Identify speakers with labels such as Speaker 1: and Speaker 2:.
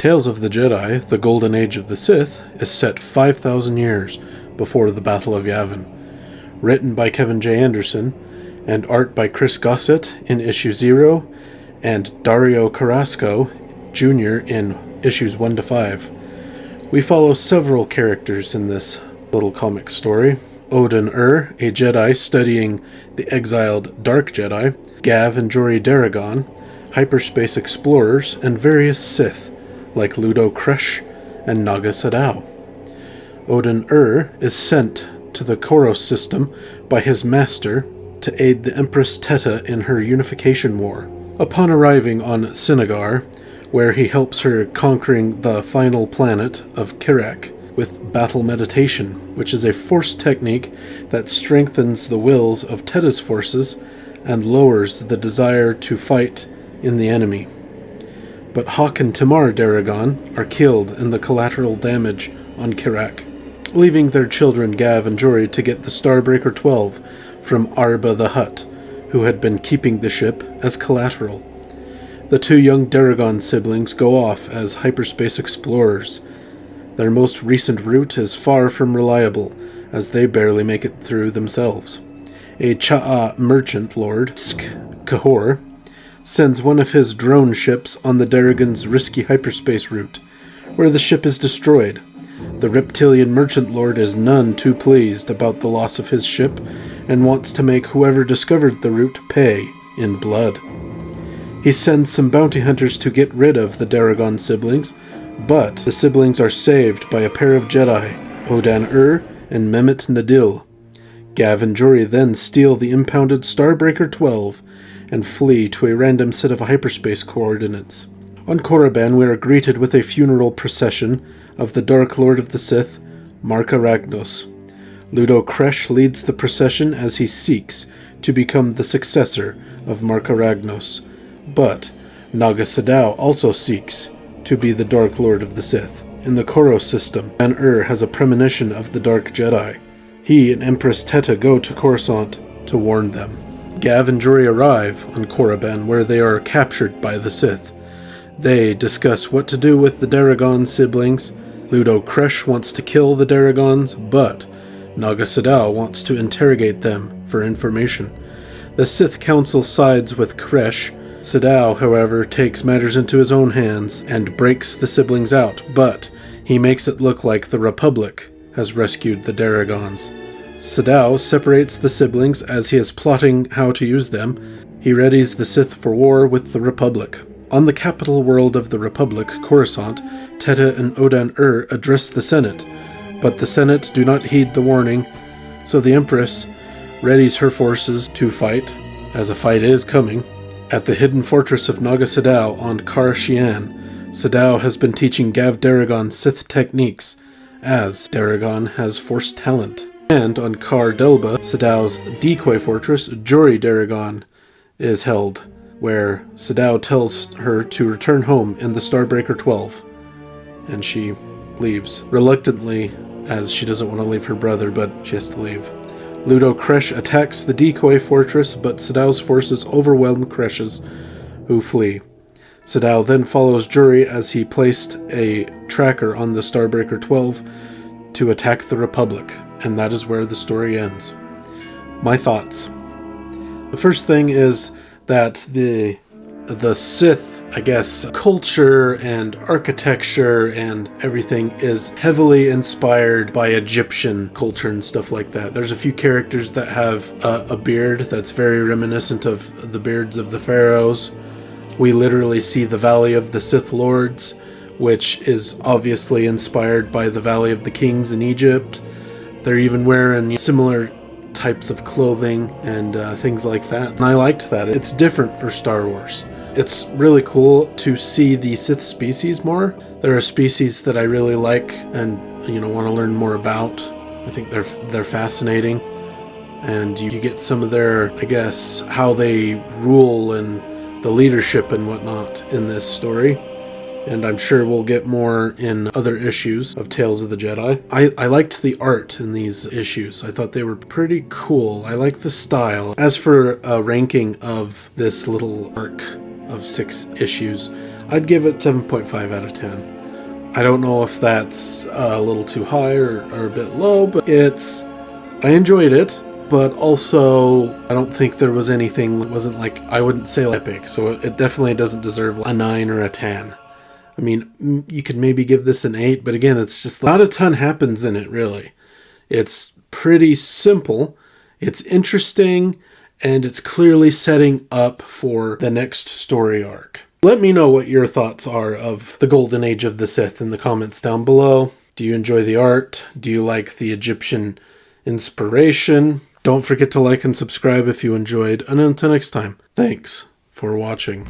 Speaker 1: Tales of the Jedi, the Golden Age of the Sith, is set 5,000 years before the Battle of Yavin. Written by Kevin J. Anderson, and art by Chris Gosset in issue 0, and DarioCarrasco Jr. in issues 1 to 5. We follow several characters in this little comic story. Odan-Urr, a Jedi studying the exiled Dark Jedi, Gav and Jori Daragon, hyperspace explorers, and various Sith, like Ludo Kresh and Naga Sadow. Odan-Urr is sent to the Koros system by his master to aid the Empress Teta in her unification war. Upon arriving on Sinagar, where he helps her conquering the final planet of Kirak with battle meditation, which is a force technique that strengthens the wills of Teta's forces and lowers the desire to fight in the enemy. But Hawk and Tamar Daragon are killed in the collateral damage on Kirak, leaving their children Gav and Jori to get the Starbreaker 12 from Arba the Hutt, who had been keeping the ship as collateral. The two young Daragon siblings go off as hyperspace explorers. Their most recent route is far from reliable, as they barely make it through themselves. A Cha'a merchant lord, Kahor, sends one of his drone ships on the Daragon's risky hyperspace route, where the ship is destroyed. The reptilian merchant lord is none too pleased about the loss of his ship, and wants to make whoever discovered the route pay in blood. He sends some bounty hunters to get rid of the Daragon siblings, but the siblings are saved by a pair of Jedi, Odan-Urr and Mehmet Nadil. Gav and Jori then steal the impounded Starbreaker 12 and flee to a random set of hyperspace coordinates. On Korriban, we are greeted with a funeral procession of the Dark Lord of the Sith, Marka Ragnos. Ludo Kresh leads the procession as he seeks to become the successor of Marka Ragnos, but Naga Sadow also seeks to be the Dark Lord of the Sith. In the Koros system, Odan-Urr has a premonition of the Dark Jedi. He and Empress Teta go to Coruscant to warn them. Gav and Jori arrive on Korriban, where they are captured by the Sith. They discuss what to do with the Daragon siblings. Ludo Kresh wants to kill the Daragons, but Naga Sadow wants to interrogate them for information. The Sith Council sides with Kresh. Sadow, however, takes matters into his own hands and breaks the siblings out, but he makes it look like the Republic has rescued the Daragons. Sadow separates the siblings as he is plotting how to use them. He readies the Sith for war with the Republic. On the capital world of the Republic, Coruscant, Teta and Odan-Urr address the Senate, but the Senate do not heed the warning, so the Empress readies her forces to fight, as a fight is coming. At the hidden fortress of Naga Sadow on Karashian, Sadow has been teaching Gav Daragon Sith techniques, as Daragon has force talent. And on Kar Delba, Sadow's decoy fortress, Jori Daragon, is held, where Sadow tells her to return home in the Starbreaker 12, and she leaves, reluctantly, as she doesn't want to leave her brother, but she has to leave. Ludo Kresh attacks the decoy fortress, but Sadow's forces overwhelm Kresh's, who flee. Sadow then follows Jori as he placed a tracker on the Starbreaker 12 to attack the Republic, and that is where the story ends. My thoughts. The first thing is that the Sith, I guess, culture and architecture and everything is heavily inspired by Egyptian culture and stuff like that. There's a few characters that have a beard that's very reminiscent of the beards of the pharaohs. We literally see the Valley of the Sith Lords, which is obviously inspired by the Valley of the Kings in Egypt. They're even wearing similar types of clothing and things like that. And I liked that. It's different for Star Wars. It's really cool to see the Sith species more. There are species that I really like and want to learn more about. I think they're fascinating, and you get some of their, I guess, how they rule and the leadership and whatnot in this story. And I'm sure we'll get more in other issues of Tales of the Jedi. I liked the art in these issues. I thought they were pretty cool. I like the style. As for a ranking of this little arc of 6 issues, I'd give it 7.5 out of 10. I don't know if that's a little too high or a bit low, but I enjoyed it, but also I don't think there was anything that wasn't like, I wouldn't say epic, so it definitely doesn't deserve a 9 or a 10. I mean, you could maybe give this an 8, but again, it's just not a ton happens in it, really. It's pretty simple, it's interesting, and it's clearly setting up for the next story arc. Let me know what your thoughts are of the Golden Age of the Sith in the comments down below. Do you enjoy the art? Do you like the Egyptian inspiration? Don't forget to like and subscribe if you enjoyed. And until next time, thanks for watching.